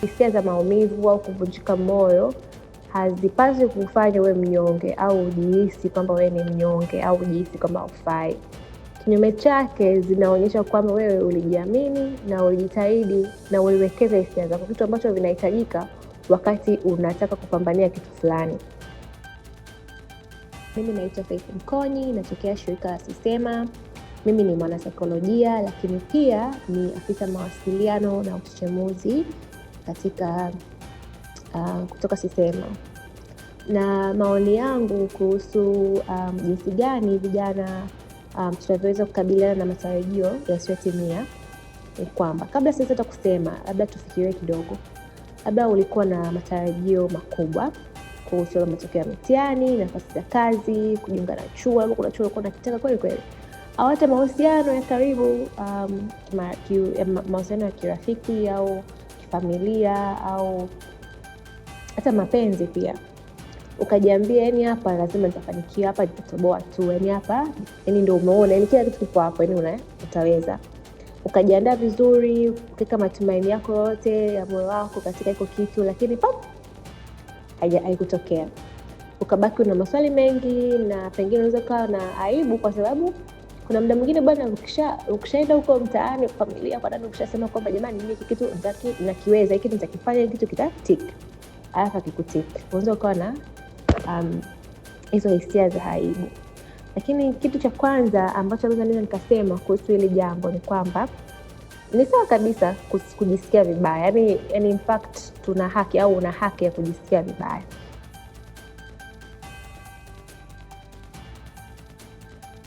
Hisia za maumivu au kuvunjika moyo hazipaswi kufanya wewe mnyonge au ujihisi kwamba wewe ni mnyonge au ujihisi kwamba hufai. Kinyume chake, zinaonyesha kwamba wewe ulijiamini na ulijitahidi na uliwekeza hisia zako, kitu ambacho vinahitajika wakati unataka kupambania kitu fulani. Mimi naitwa Faith Mkonyi, natokea shirika la Sisema. Mimi ni mwanasaikolojia, lakini pia ni afisa mawasiliano na uchechemuzi katika kutoka Sisema. Na maoni yangu kuhusu jinsi gani vijana tunavyoweza kukabiliana na matarajio yasiyotimia ni kwamba kabla sisi hata kusema, labda tufikirie kidogo. Labda ulikuwa na matarajio makubwa kuhusu matokeo ya mitihani, nafasi za kazi, kujiunga na chuo, au kuna chuo ulikuwa unakitaka kweli kweli. Au hata mahusiano ya karibu, mahusiano ya kirafiki au kifamilia au hata mapenzi pia. Ukajiambia yani hapa lazima nitafanikiwa, hapa nitatoboa tu, yani hapa yani ndio umeona yani kila kitu kipo hapo, yani utaweza. Ukajiandaa vizuri, ukaweka matumaini yako yote ya moyo wako katika hiyo kitu, lakini haikutokea. Ukabaki una maswali mengi na pengine unaweza kuwa na aibu kwa sababu kuna muda mwingine bwana ukishaenda huko mtaani familia kwa nani ukishasema kwamba jamani mimi kitu nakiweza, hiki nitakifanya, kitu kitatik. Alafu kikutik. Unaweza kuwa na hizo hisia za aibu. Lakini kitu cha kwanza ambacho naweza nikasema kuhusu hili jambo ni kwamba ni sawa kabisa kujisikia vibaya. Yani in fact tuna haki au una haki ya kujisikia vibaya.